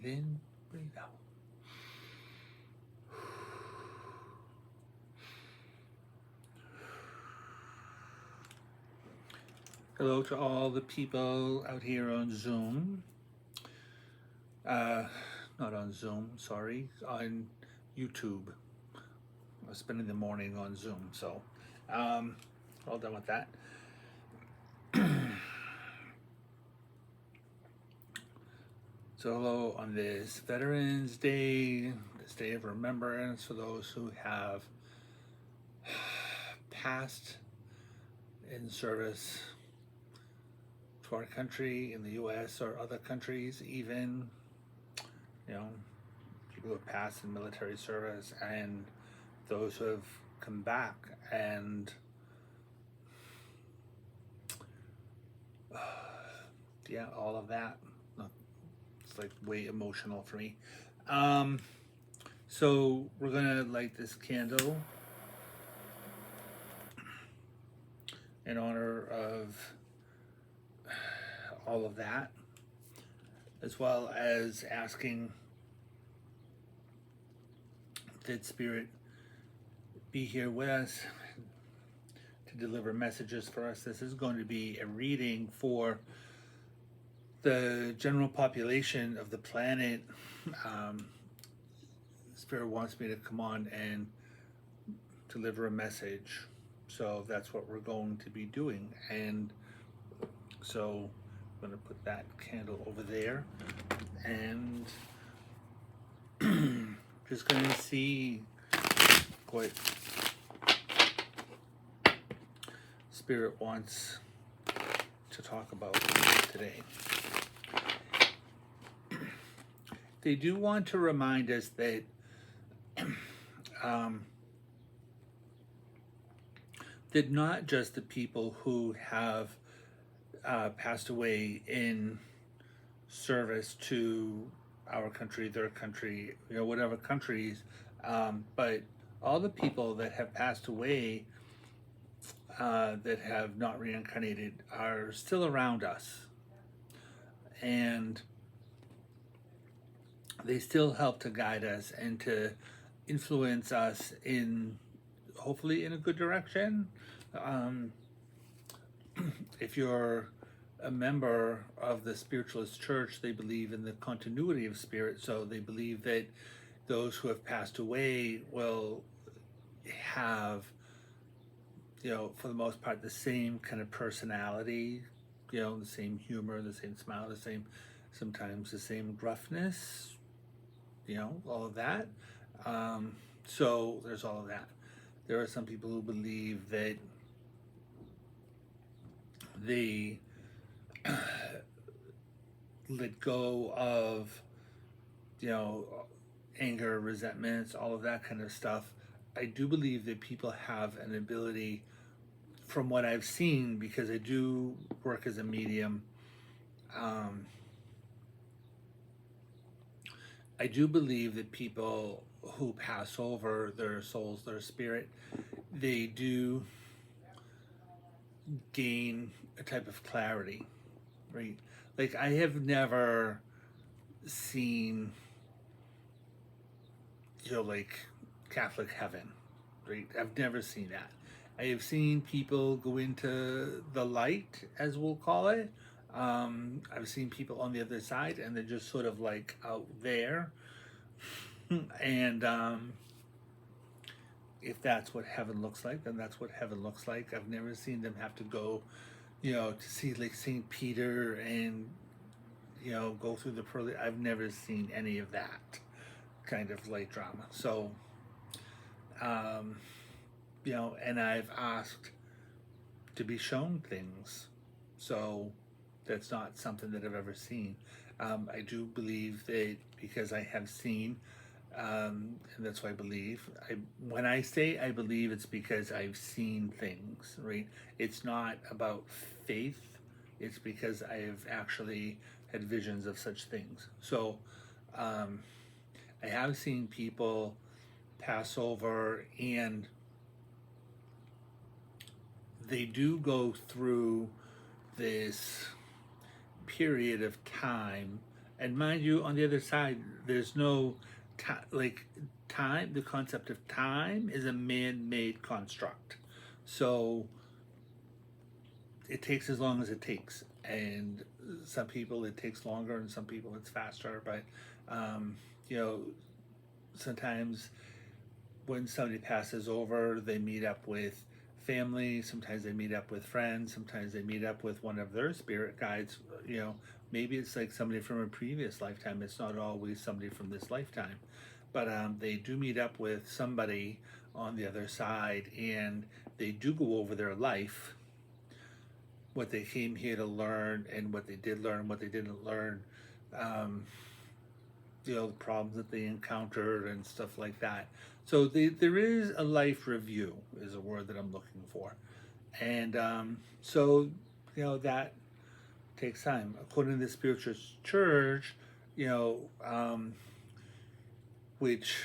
Breathe in, breathe out. Hello to all the people out here on Zoom. Not on Zoom, sorry, on YouTube. I'm spending the morning on Zoom, so all done with that. So hello on this Veterans Day, this day of remembrance for those who have passed in service to our country in the U.S. or other countries, even, people who have passed in military service and those who have come back and all of that. It's like way emotional for me. So we're gonna light this candle in honor of all of that, as well as asking that Spirit be here with us to deliver messages for us. This is going to be a reading for the general population of the planet. Spirit wants me to come on and deliver a message. So that's what we're going to be doing. And so I'm going to put that candle over there and just going to see what Spirit wants to talk about today. They do want to remind us that that not just the people who have passed away in service to our country, their country, whatever countries, but all the people that have passed away that have not reincarnated are still around us, and they still help to guide us and to influence us in, hopefully, in a good direction. If you're a member of the spiritualist church, they believe in the continuity of spirit, so they believe that those who have passed away will have, for the most part, the same kind of personality, the same humor, the same smile, sometimes the same gruffness, all of that. So there's all of that. There are some people who believe that they let go of, anger, resentments, all of that kind of stuff. I do believe that people have an ability, from what I've seen, because I do work as a medium, I do believe that people who pass over, their souls, their spirit, they do gain a type of clarity, right? Like, I have never seen, like Catholic heaven, right? I've never seen that. I have seen people go into the light, as we'll call it. I've seen people on the other side, and they're just sort of like out there. And if that's what heaven looks like, then that's what heaven looks like. I've never seen them have to go, to see like St. Peter and, go through the pearly. I've never seen any of that kind of light drama. So, and I've asked to be shown things. So that's not something that I've ever seen. I do believe that because I have seen, and that's why I believe. When I say I believe, it's because I've seen things, right? It's not about faith. It's because I have actually had visions of such things. So I have seen people pass over, and they do go through this period of time And mind you, on the other side, there's no like time. The concept of time is a man-made construct. So it takes as long as it takes, and some people it takes longer, and some people it's faster. But you know, sometimes when somebody passes over, they meet up with family. Sometimes they meet up with friends. Sometimes they meet up with one of their spirit guides. You know, maybe it's like somebody from a previous lifetime. It's not always somebody from this lifetime, but they do meet up with somebody on the other side, and they do go over their life, what they came here to learn, and what they did learn, what they didn't learn. Um, you know, the problems that they encountered and stuff like that. So there is a life review, is a word that I'm looking for. And so, you know, that takes time. According to the spiritual church, you know, which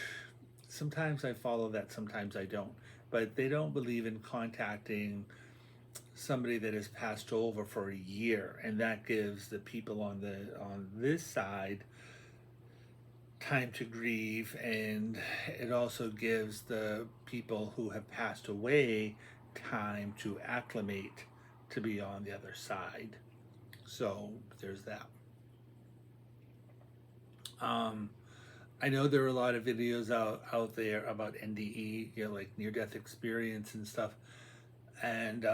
sometimes I follow that, sometimes I don't. But they don't believe in contacting somebody that has passed over for a year, and that gives the people on this side time to grieve, and it also gives the people who have passed away time to acclimate to be on the other side. So there's that. I know there are a lot of videos out there about NDE, you know, like near-death experience and stuff, and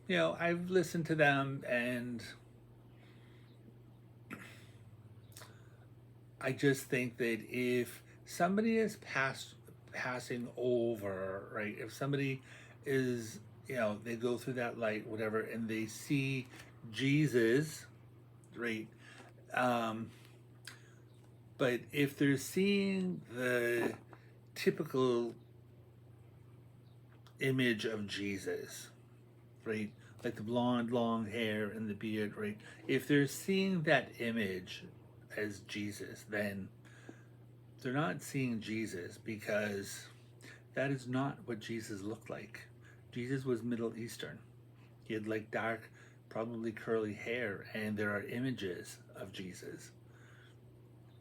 you know, I've listened to them, and I just think that if somebody is passing over, right? If somebody is, you know, they go through that light, whatever, and they see Jesus, right? But if they're seeing the typical image of Jesus, right? Like the blonde, long hair and the beard, right? If they're seeing that image as Jesus, then they're not seeing Jesus, because that is not what Jesus looked like. Jesus was Middle Eastern. He had like dark, probably curly hair, and there are images of Jesus.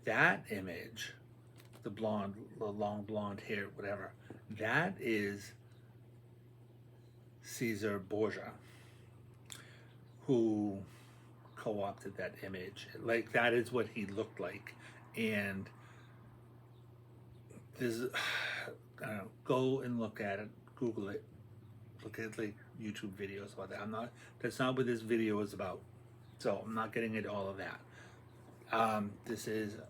That image, the blonde, the long blonde hair, whatever, that is Caesar Borgia, who co-opted that image. Like, that is what he looked like. And there's, I don't know, go and look at it, Google it, look at like YouTube videos about that. That's not what this video is about. So I'm not getting into all of that.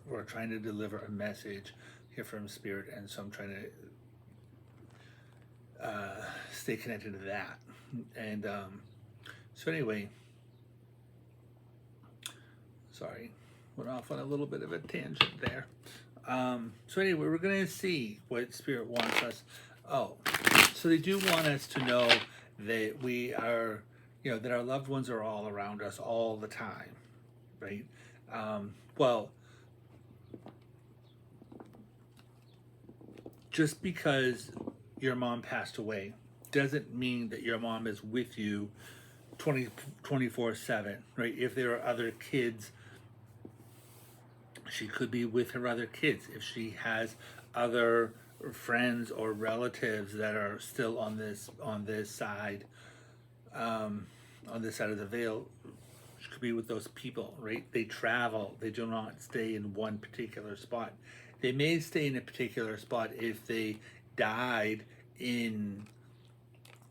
We're trying to deliver a message here from Spirit, and so I'm trying to stay connected to that. And so anyway, sorry, went off on a little bit of a tangent there. So anyway, we're going to see what Spirit wants us. Oh, so they do want us to know that we are, you know, that our loved ones are all around us all the time, right? Well, just because your mom passed away doesn't mean that your mom is with you 24/7, right? If there are other kids, she could be with her other kids. If she has other friends or relatives that are still on this side, on this side of the veil, she could be with those people, right? They travel. They do not stay in one particular spot. They may stay in a particular spot if they died in,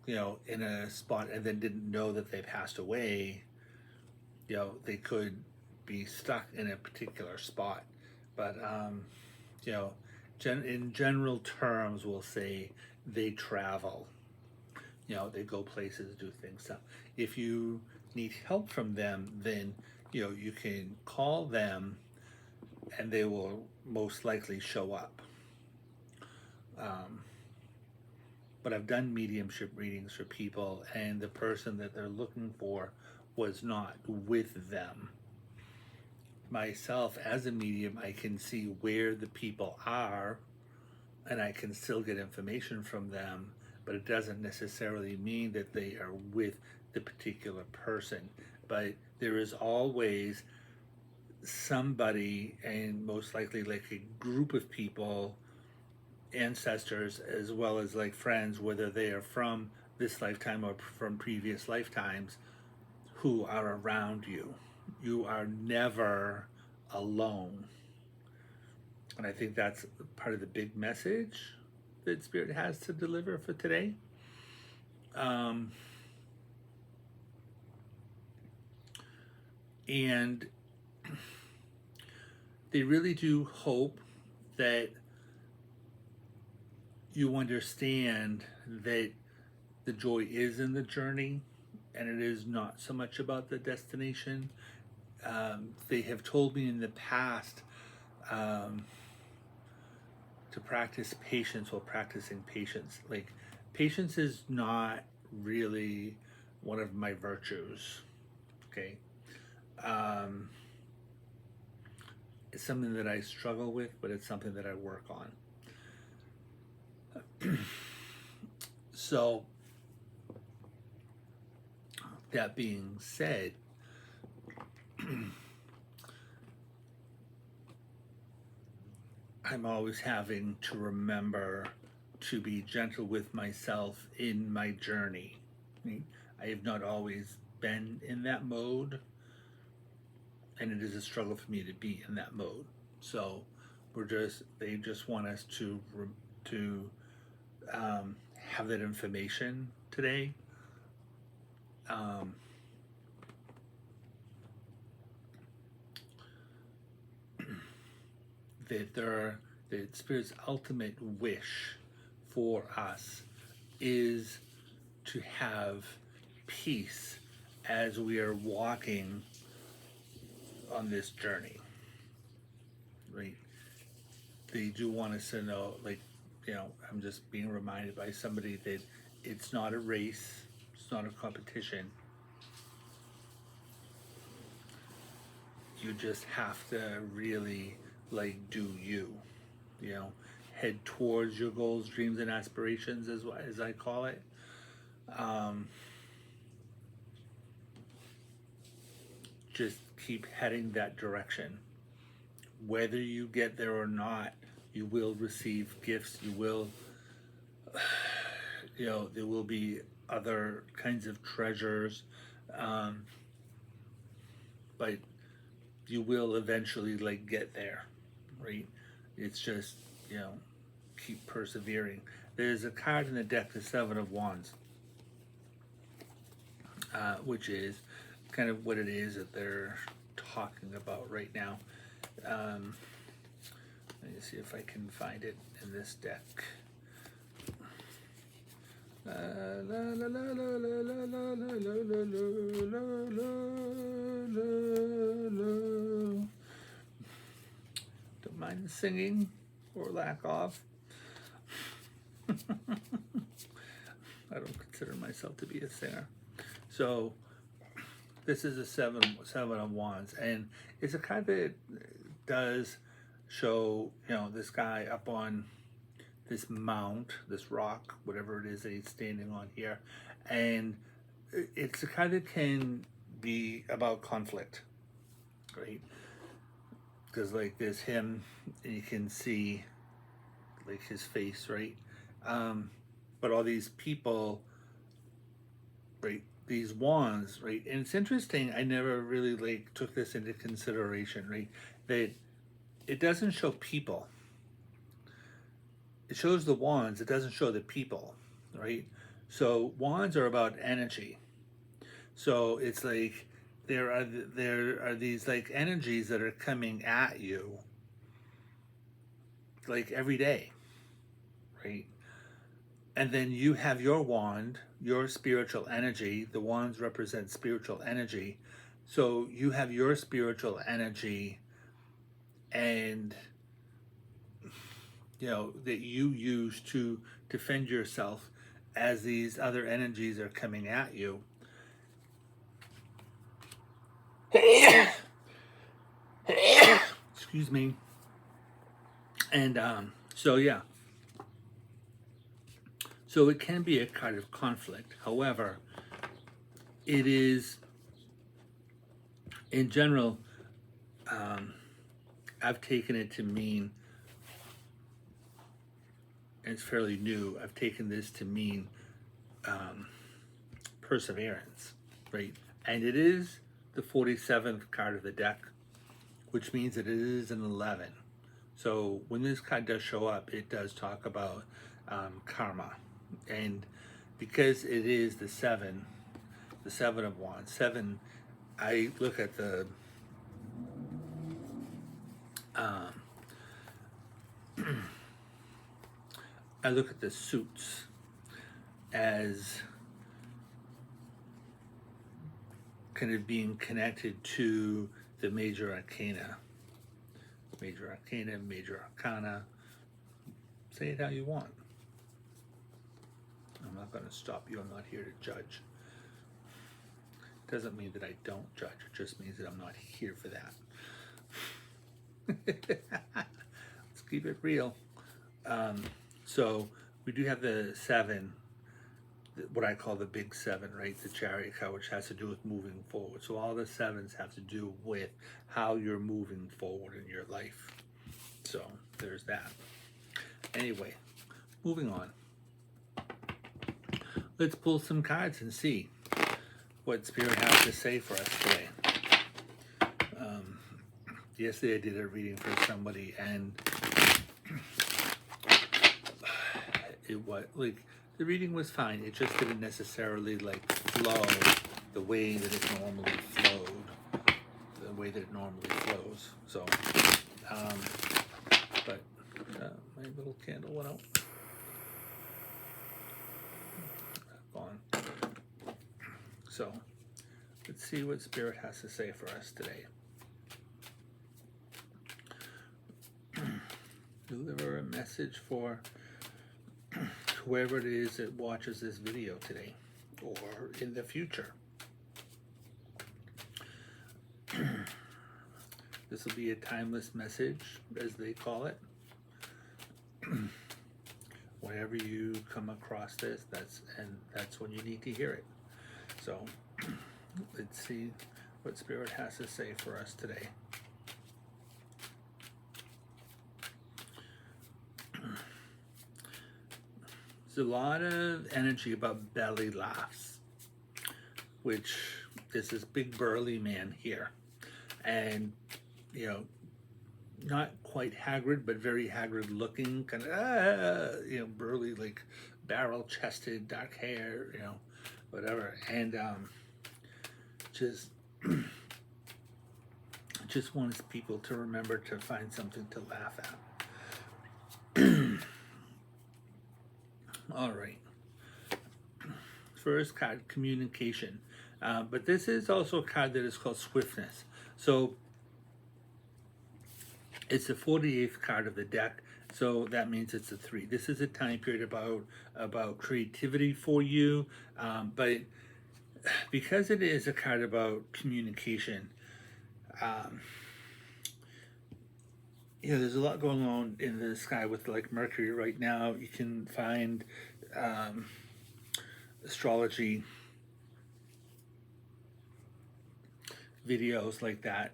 you know, in a spot and then didn't know that they passed away. You know, they could be stuck in a particular spot. But you know, in general terms, we'll say they travel. You know, they go places, do things. So if you need help from them, then, you know, you can call them and they will most likely show up. But I've done mediumship readings for people, and the person that they're looking for was not with them. Myself, as a medium, I can see where the people are, and I can still get information from them, but it doesn't necessarily mean that they are with the particular person. But there is always somebody, and most likely like a group of people, ancestors as well as like friends, whether they are from this lifetime or from previous lifetimes, who are around you. You are never alone. And I think that's part of the big message that Spirit has to deliver for today. Um, and they really do hope that you understand that the joy is in the journey and it is not so much about the destination. They have told me in the past um, to practice patience while practicing patience. Like, patience is not really one of my virtues. Okay. Um, it's something that I struggle with, but it's something that I work on. So, that being said, I'm always having to remember to be gentle with myself in my journey. I have not always been in that mode, and it is a struggle for me to be in that mode. So they just want us to have that information today. Um, that Spirit's ultimate wish for us is to have peace as we are walking on this journey, right? They do want us to know, like, I'm just being reminded by somebody that it's not a race, it's not a competition. You just have to really, like, do you, head towards your goals, dreams, and aspirations, as I call it. Um, just keep heading that direction. Whether you get there or not, you will receive gifts. You will, there will be other kinds of treasures, but you will eventually like get there, right? It's just, keep persevering. There's a card in the deck, the Seven of Wands, which is kind of what it is that they're talking about right now. Let me see if I can find it in this deck. Don't mind singing or lack of. I don't consider myself to be a singer. So this is a seven of wands, and it's a card that does show, this guy up on this mount, this rock, whatever it is that he's standing on here, and it's a card that can be about conflict, right? Because like there's him, and you can see like his face, right? But all these people, right? These wands, right? And it's interesting. I never really like took this into consideration, right? That it doesn't show people. It shows the wands. It doesn't show the people, right? So wands are about energy. So it's like there are these like energies that are coming at you, like every day, right? And then you have your wand, your spiritual energy. The wands represent spiritual energy. So you have your spiritual energy, and that you use to defend yourself as these other energies are coming at you. Excuse me. And so yeah. So it can be a kind of conflict. However, it is, in general, I've taken it to mean, and it's fairly new, I've taken this to mean perseverance, right? And it is the 47th card of the deck, which means that it is an 11. So when this card does show up, it does talk about karma. And because it is the seven of wands, seven, I look at the I look at the suits as kind of being connected to the major arcana. Major arcana, major arcana. Say it how you want. I'm not going to stop you. I'm not here to judge. Doesn't mean that I don't judge. It just means that I'm not here for that. Let's keep it real. So we do have the seven, what I call the big seven, right? The Chariot card, which has to do with moving forward. So all the sevens have to do with how you're moving forward in your life. So there's that. Anyway, moving on. Let's pull some cards and see what Spirit has to say for us today. Yesterday I did a reading for somebody, and it was like, the reading was fine. It just didn't necessarily like flow the way that it normally flowed, the way that it normally flows. So, but my little candle went out. Gone. So, let's see what Spirit has to say for us today. Deliver a message for whoever it is that watches this video today or in the future. This will be a timeless message, as they call it. Whenever you come across this, that's when you need to hear it. So let's see what Spirit has to say for us today. There's a lot of energy about belly laughs, which is this big burly man here. And, you know, not quite Hagrid, but very Hagrid looking, kind of, you know, burly, like barrel chested, dark hair, you know, whatever. And just wants people to remember to find something to laugh at. All right. First card, communication. But this is also a card that is called swiftness. So it's the 48th card of the deck. So that means it's a 3. This is a time period about creativity for you. But because it is a card about communication, you know, there's a lot going on in the sky with like Mercury right now. You can find astrology videos like that.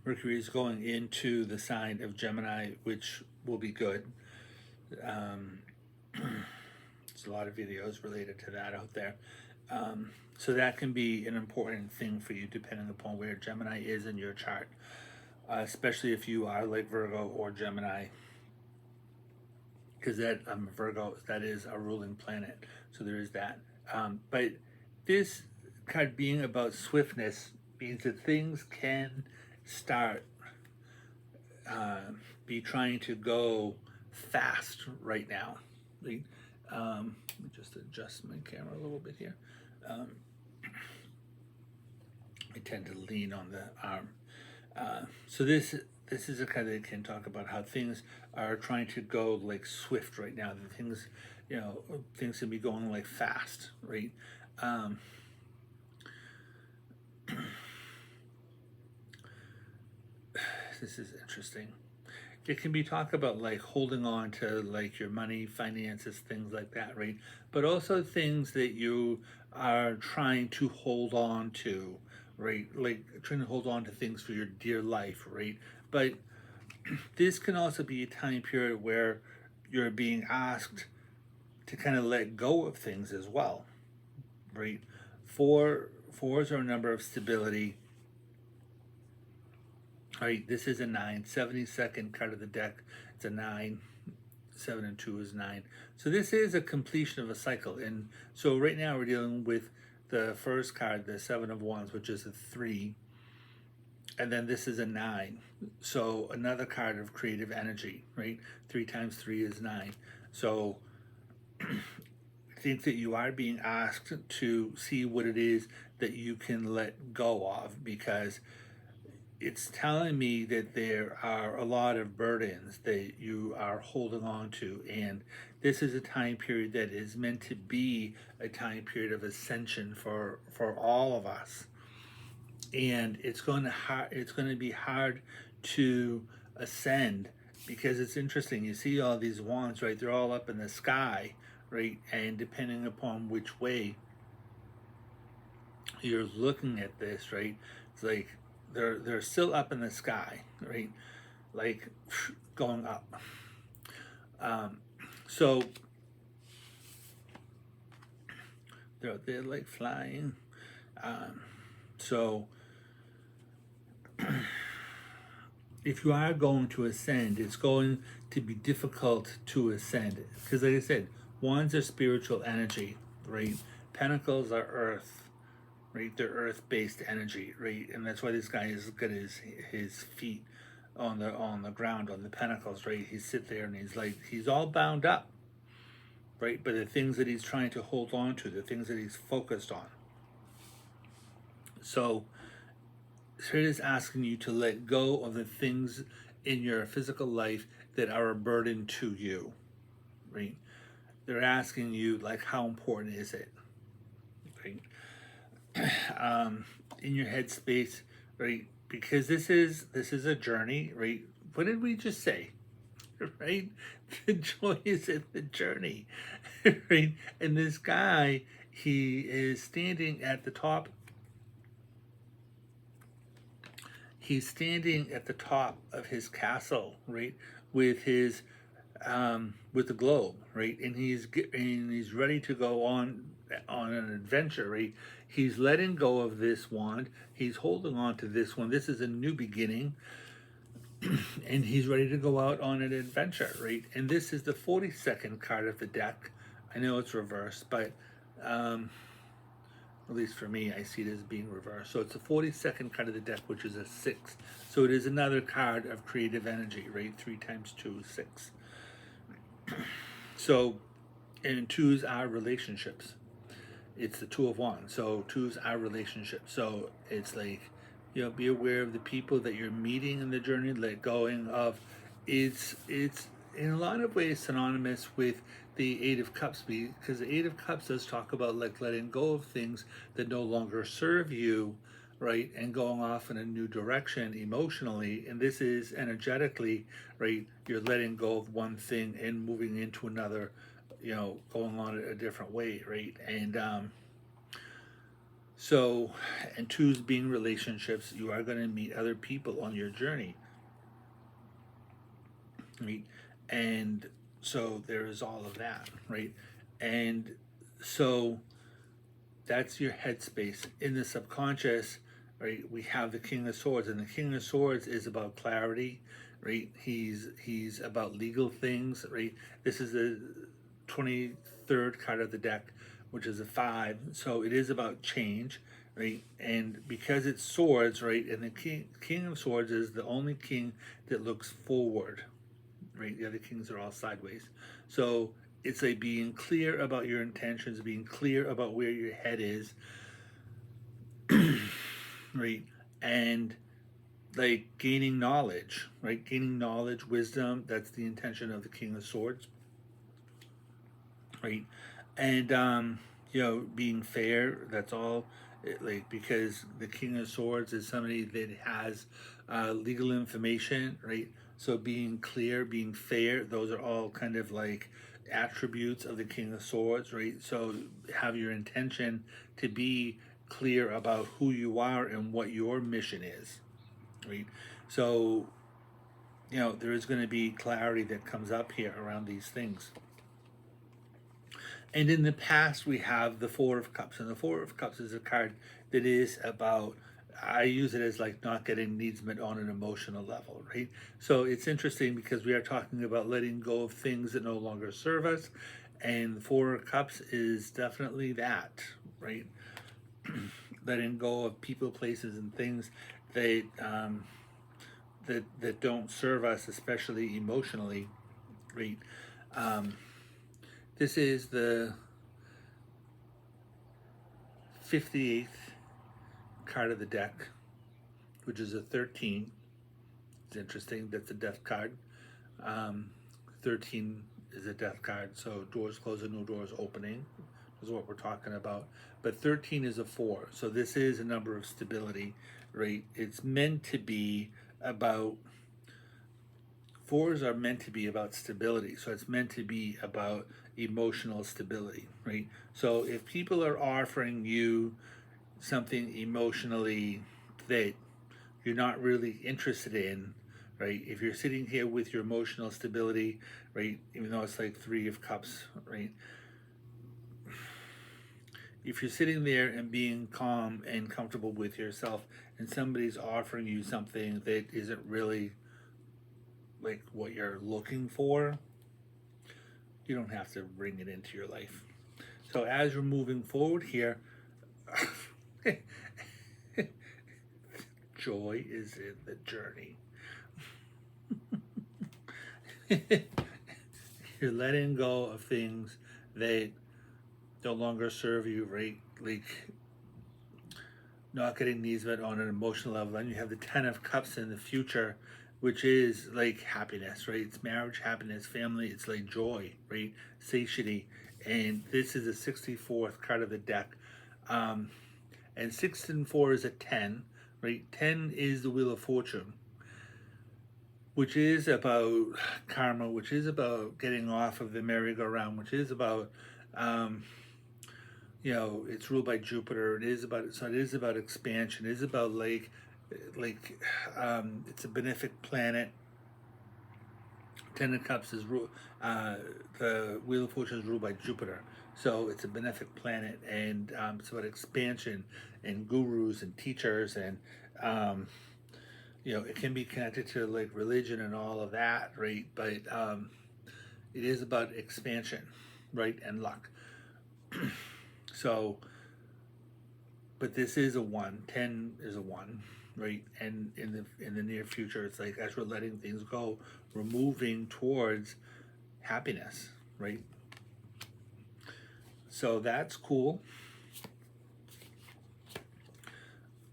Mercury is going into the sign of Gemini, which will be good. There's a lot of videos related to that out there. So that can be an important thing for you depending upon where Gemini is in your chart. Especially if you are like Virgo or Gemini, because that Virgo, that is a ruling planet, so there is that. But this card being about swiftness means that things can start be trying to go fast right now. Like, let me just adjust my camera a little bit here. I tend to lean on the arm. So this is a card that can talk about how things are trying to go like swift right now. The things, you know, things can be going like fast, right? This is interesting. It can be talk about like holding on to like your money, finances, things like that, right? But also things that you are trying to hold on to right? Like trying to hold on to things for your dear life, right? But this can also be a time period where you're being asked to kind of let go of things as well, right? Fours are a number of stability. All right, this is a 9, 72nd card of the deck. It's a 9. 7 and 2 is 9. So this is a completion of a cycle. And so right now we're dealing with the first card, the 7 of Wands, which is a 3. And then this is a 9. So another card of creative energy, right? 3 times 3 is 9. So I think that you are being asked to see what it is that you can let go of, because it's telling me that there are a lot of burdens that you are holding on to, and this is a time period that is meant to be a time period of ascension for all of us. And it's going to be hard to ascend, because it's interesting. You see all these wands, right? They're all up in the sky, right? And depending upon which way you're looking at this, right? It's like they're still up in the sky, right? Like going up. So they're like flying. So if you are going to ascend, it's going to be difficult to ascend, because like I said, wands are spiritual energy, right? Pentacles are earth, right? They're earth-based energy, right? And that's why this guy has got his feet on the ground, on the pentacles, right? He sits there and he's all bound up, right? But the things that he's trying to hold on to, the things that he's focused on. So Spirit is asking you to let go of the things in your physical life that are a burden to you, right? They're asking you, like, how important is it, right? In your headspace, right? Because this is a journey, right? What did we just say? Right? The joy is in the journey, right? And this guy, he is standing at the top. He's standing at the top of his castle, right, with his with the globe, right, and he's ready to go on an adventure, right? He's letting go of this wand. He's holding on to this one. This is a new beginning, and he's ready to go out on an adventure, right? And this is the 42nd card of the deck. I know it's reversed, but at least for me, I see it as being reversed. So it's the 42nd card of the deck, which is a 6. So it is another card of creative energy, right? 3 times 2 is 6. So, and 2s are relationships. It's the 2 of Wands. So 2s are relationships. So it's like, be aware of the people that you're meeting in the journey, let going of. It's in a lot of ways synonymous with the 8 of Cups, because the 8 of Cups does talk about like letting go of things that no longer serve you, right, and going off in a new direction emotionally. And this is energetically, right? You're letting go of one thing and moving into another, going on a different way, right? And so, and 2s being relationships, you are going to meet other people on your journey, right? And so there is all of that, right? And so that's your headspace. In the subconscious, right, we have the King of Swords, and the King of Swords is about clarity, right? He's about legal things, right? This is the 23rd card of the deck, which is a 5. So it is about change, right? And because it's swords, right, and the King of Swords is the only king that looks forward, right? The other kings are all sideways. So it's like being clear about your intentions, being clear about where your head is, right? And like gaining knowledge, right? Gaining knowledge, wisdom. That's the intention of the King of Swords, right? And being fair. That's all. Because the King of Swords is somebody that has legal information, right? So being clear, being fair, those are all kind of like attributes of the King of Swords, right? So have your intention to be clear about who you are and what your mission is, right? So, there is going to be clarity that comes up here around these things. And in the past, we have the Four of Cups, and the Four of Cups is a card that is about, I use it as like not getting needs met on an emotional level, right? So it's interesting because we are talking about letting go of things that no longer serve us, and the Four of Cups is definitely that, right? Letting go of people, places, and things that that don't serve us, especially emotionally, right? Um, this is the 58th card of the deck, which is a 13. It's interesting. That's a death card. Um, 13 is a death card, so doors closing, no doors opening is what we're talking about. But 13 is a 4, so this is a number of stability, right? It's meant to be about, fours are meant to be about stability, so it's meant to be about emotional stability, right? So if people are offering you something emotionally that you're not really interested in, right? If you're sitting here with your emotional stability, right, even though it's like 3 of Cups, right? If you're sitting there and being calm and comfortable with yourself, and somebody's offering you something that isn't really like what you're looking for, you don't have to bring it into your life. So as you're moving forward here, joy is in the journey. You're letting go of things that no longer serve you, right? Like not getting needs met on an emotional level. And you have the 10 of Cups in the future, which is like happiness, right? It's marriage, happiness, family. It's like joy, right? Satiety. And this is the 64th card of the deck. And 6 and 4 is a 10, right? 10 is the Wheel of Fortune, which is about karma, which is about getting off of the merry-go-round, which is about, it's ruled by Jupiter. It is about expansion. It is about it's a benefic planet. 10 of Cups is the Wheel of Fortune is ruled by Jupiter, so it's a benefic planet, and it's about expansion and gurus and teachers, and it can be connected to like religion and all of that, right? But it is about expansion, right, and luck. So, but this is a 1. 10 is a 1, right? And in the near future, it's like as we're letting things go, we're moving towards happiness, right? So that's cool.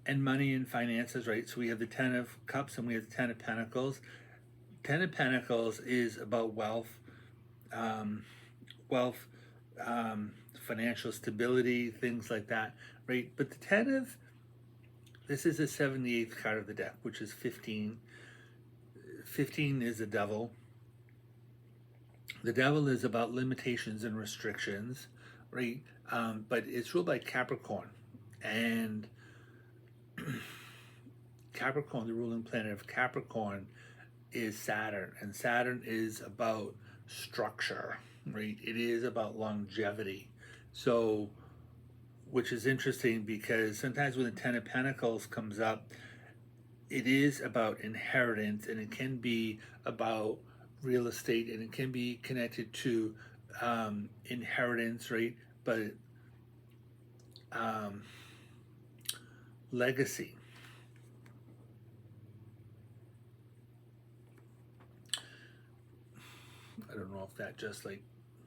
And money and finances, right? So we have the 10 of Cups and we have the 10 of Pentacles. 10 of Pentacles is about wealth, um, wealth, financial stability, things like that, right? But this is the 78th card of the deck, which is 15. 15 is the devil. The devil is about limitations and restrictions, right? But it's ruled by Capricorn. And Capricorn, the ruling planet of Capricorn, is Saturn. And Saturn is about structure, right? It is about longevity. So, which is interesting because sometimes when the 10 of Pentacles comes up, it is about inheritance, and it can be about real estate, and it can be connected to inheritance, right? But legacy. I don't know if that just like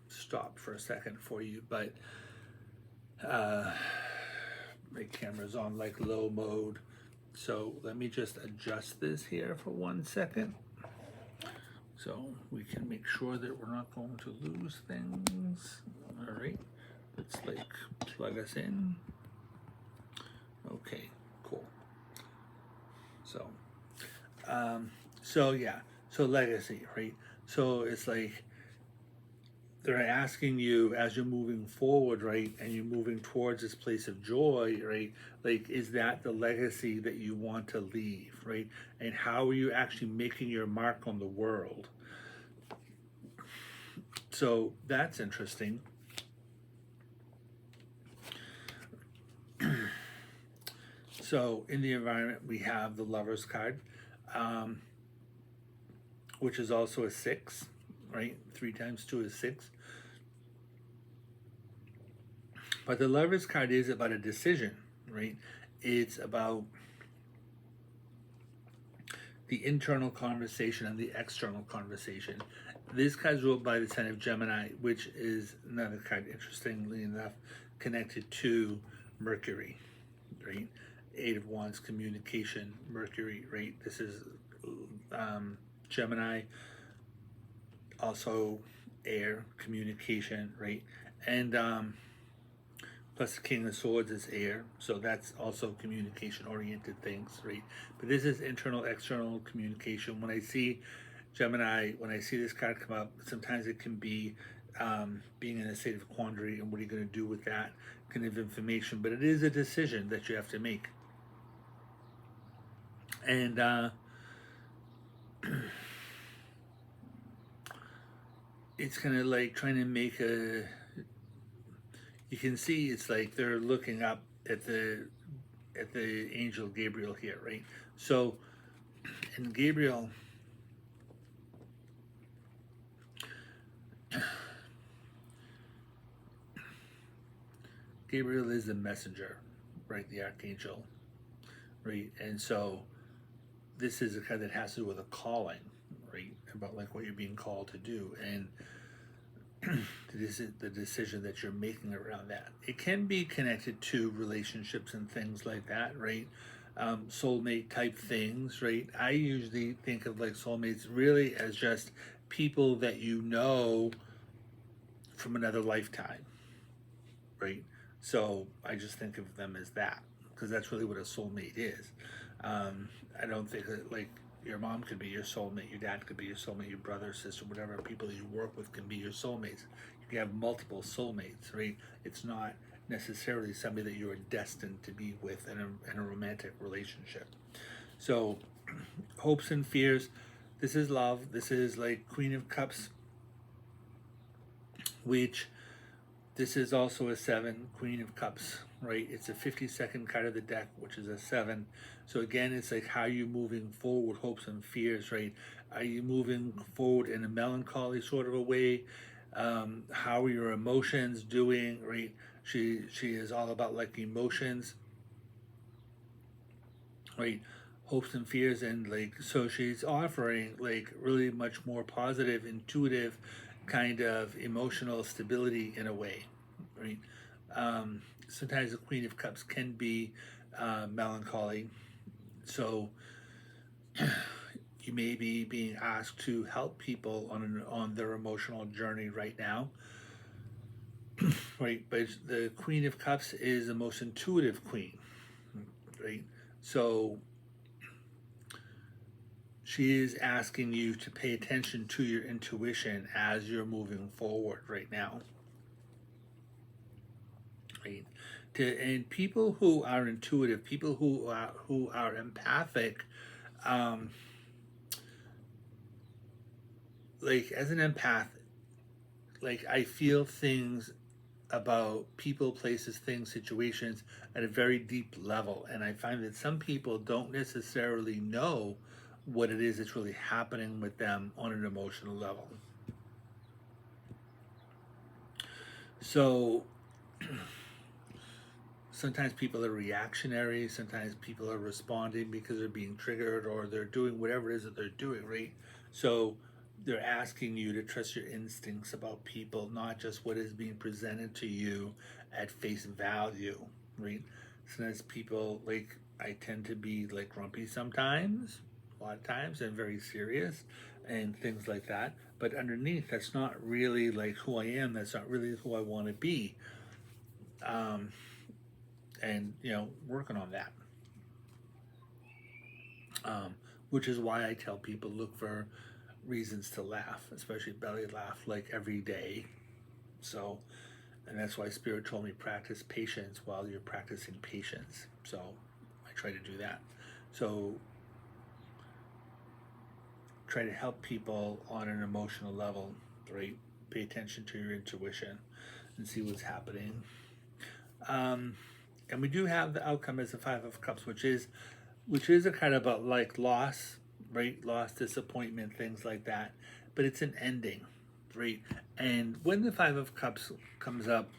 stopped for a second for you, but my camera's on like low mode. So let me just adjust this here for 1 second so we can make sure that we're not going to lose things. All right, let's like plug us in. Okay, cool. So, so yeah, so legacy, right? So it's like they're asking you as you're moving forward, right, and you're moving towards this place of joy, right? Like, is that the legacy that you want to leave, right? And how are you actually making your mark on the world? So that's interesting. So in the environment, we have the Lover's card, um, which is also a 6, right? 3 times 2 is 6. But the Lover's card is about a decision, right? It's about the internal conversation and the external conversation. This card is ruled by the sign of Gemini, which is another card, interestingly enough, connected to Mercury, right? 8 of Wands, communication, Mercury, right? This is Gemini, also air, communication, right? And plus the King of Swords is air, so that's also communication oriented things, right? But this is internal, external communication. When I see Gemini, when I see this card come up, sometimes it can be being in a state of quandary and what are you going to do with that kind of information. But it is a decision that you have to make. And it's kind of like trying to make a, you can see it's like they're looking up at the angel Gabriel here, right? So, and Gabriel, Gabriel is the messenger, right? The archangel, right? And so this is a kind that has to do with a calling, right? About like what you're being called to do, and the decision that you're making around that. It can be connected to relationships and things like that, right? Soulmate type things, right? I usually think of like soulmates really as just people that you know from another lifetime, right? So I just think of them as that because that's really what a soulmate is. I don't think that like your mom could be your soulmate, your dad could be your soulmate, your brother, sister, whatever people that you work with can be your soulmates. You can have multiple soulmates, right? It's not necessarily somebody that you are destined to be with in a romantic relationship. So, hopes and fears. This is love. This is like Queen of Cups, which this is also a 7, Queen of Cups, right? It's a 52nd card of the deck, which is a 7. So again, it's like how you moving forward, hopes and fears, right? Are you moving forward in a melancholy sort of a way? How are your emotions doing, right? She is all about like emotions, right? Hopes and fears, and like so she's offering like really much more positive, intuitive kind of emotional stability in a way, right? Sometimes the Queen of Cups can be melancholy, so you may be being asked to help people on their emotional journey right now, right? But the Queen of Cups is the most intuitive queen, right? So she is asking you to pay attention to your intuition as you're moving forward right now, right? And people who are intuitive, people who are empathic, um, like as an empath, like I feel things about people, places, things, situations at a very deep level, and I find that some people don't necessarily know what it is that's really happening with them on an emotional level. So sometimes people are reactionary, sometimes people are responding because they're being triggered or they're doing whatever it is that they're doing, right? So they're asking you to trust your instincts about people, not just what is being presented to you at face value, right? Sometimes people, like, I tend to be like grumpy sometimes, a lot of times, and very serious and things like that. But underneath, that's not really like who I am. That's not really who I want to be. Um, and working on that, which is why I tell people look for reasons to laugh, especially belly laugh, like every day, So, and that's why Spirit told me practice patience while you're practicing patience. So I try to do that. So try to help people on an emotional level, right? Pay attention to your intuition and see what's happening. Um, and we do have the outcome as the Five of Cups, which is a kind of a like loss, right? Loss, disappointment, things like that. But it's an ending, right? And when the Five of Cups comes up,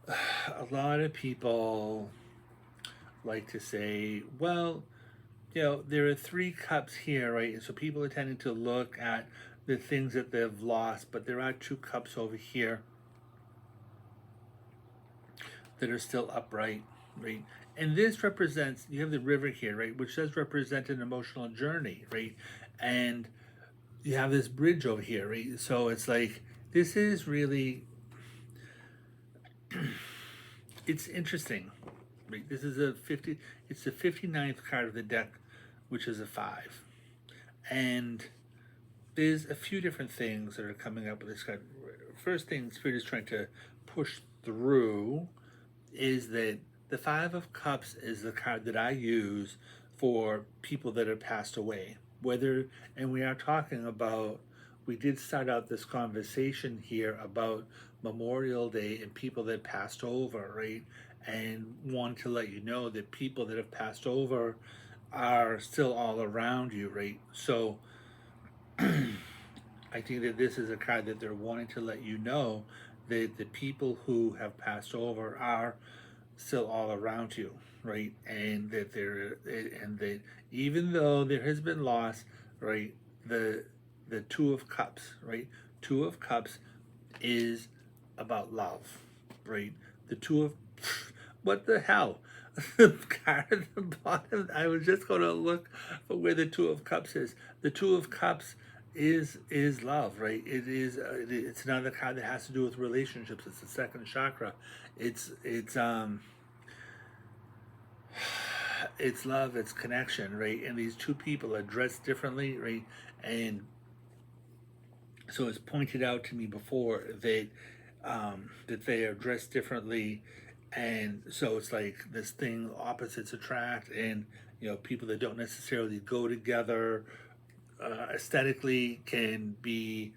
a lot of people like to say, well, there are three cups here, right? And so people are tending to look at the things that they've lost, but there are two cups over here that are still upright, right? And this represents, you have the river here, right, which does represent an emotional journey, right? And you have this bridge over here, right? So it's like, this is really, it's interesting, right? This is it's the 59th card of the deck, which is a 5. And there's a few different things that are coming up with this card. First thing Spirit is trying to push through is that the Five of Cups is the card that I use for people that have passed away. And we are talking about, we did start out this conversation here about Memorial Day and people that passed over, right? And want to let you know that people that have passed over are still all around you, right? So I think that this is a card that they're wanting to let you know that the people who have passed over are still all around you, right? And that even though there has been loss, right? The Two of Cups, right? Two of Cups is about love, right? The Two of what the hell? The card at the bottom. I was just going to look for where the Two of Cups is. The Two of Cups is love, right? It's another card that has to do with relationships. It's the second chakra. It's it's love, it's connection, right? And these two people are dressed differently, right? And so it's pointed out to me before that they are dressed differently, and so it's like this thing, opposites attract, and people that don't necessarily go together aesthetically can be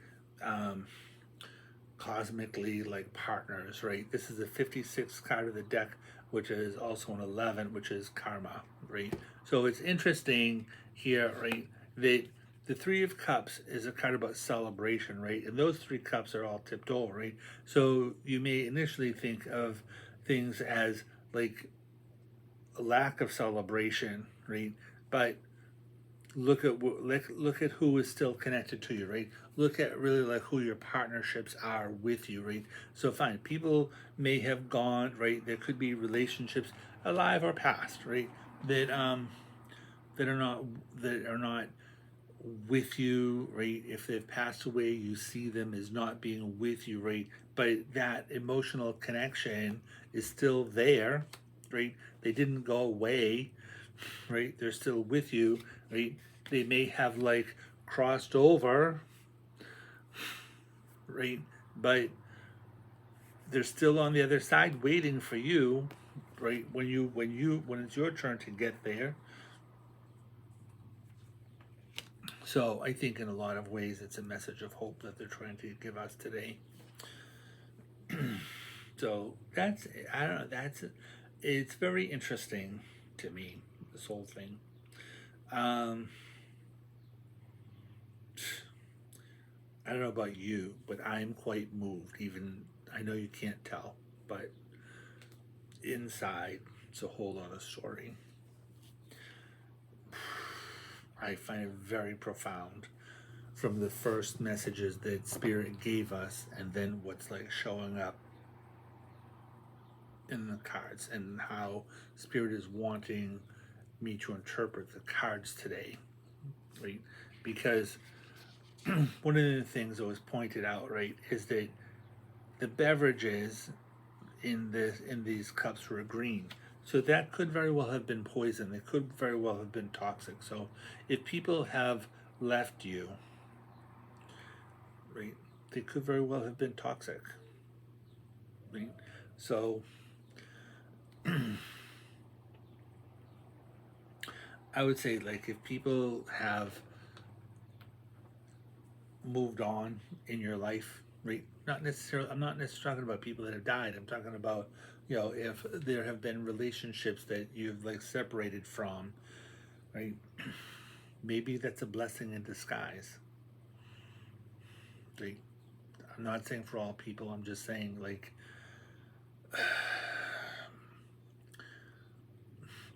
cosmically like partners, right? This is the 56th card of the deck, which is also an 11, which is karma, right? So it's interesting here, right, that the Three of Cups is a card about celebration, right? And those three cups are all tipped over, right? So you may initially think of things as like a lack of celebration, right? But look at who is still connected to you, right? Look at really like who your partnerships are with you, right? So fine, people may have gone, right? There could be relationships alive or past, right? That are not with you, right? If they've passed away, you see them as not being with you, right? But that emotional connection is still there, right? They didn't go away, right? They're still with you, right? They may have like crossed over, right? But they're still on the other side waiting for you, right? When it's your turn to get there. So I think in a lot of ways it's a message of hope that they're trying to give us today. So I don't know, it's very interesting to me, this whole thing. I don't know about you, but I'm quite moved. Even I know you can't tell, but inside it's a whole other story. I find it very profound from the first messages that Spirit gave us, and then what's like showing up in the cards, and how Spirit is wanting me to interpret the cards today, right? Because one of the things that was pointed out, right, is that the beverages in these cups were green. So that could very well have been poison. It could very well have been toxic. So if people have left you, right, they could very well have been toxic. right? So I would say, like, if people have moved on in your life, right? Not necessarily, I'm not necessarily talking about people that have died. I'm talking about, if there have been relationships that you've like separated from, right? Maybe that's a blessing in disguise. Right? I'm not saying for all people. I'm just saying, like,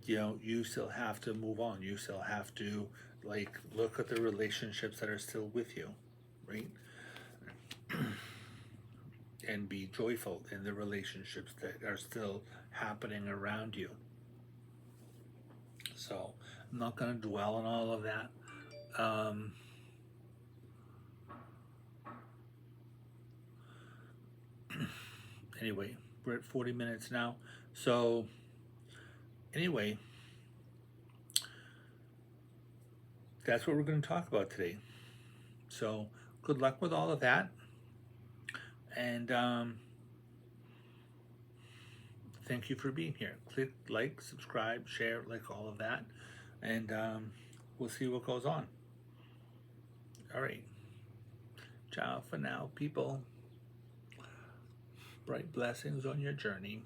you still have to move on. You still have to, like, look at the relationships that are still with you, right? And be joyful in the relationships that are still happening around you. So I'm not going to dwell on all of that. Anyway, we're at 40 minutes now. So anyway, that's what we're going to talk about today. So good luck with all of that. And thank you for being here. Click like, subscribe, share, like all of that. And we'll see what goes on. All right. Ciao for now, people. Bright blessings on your journey.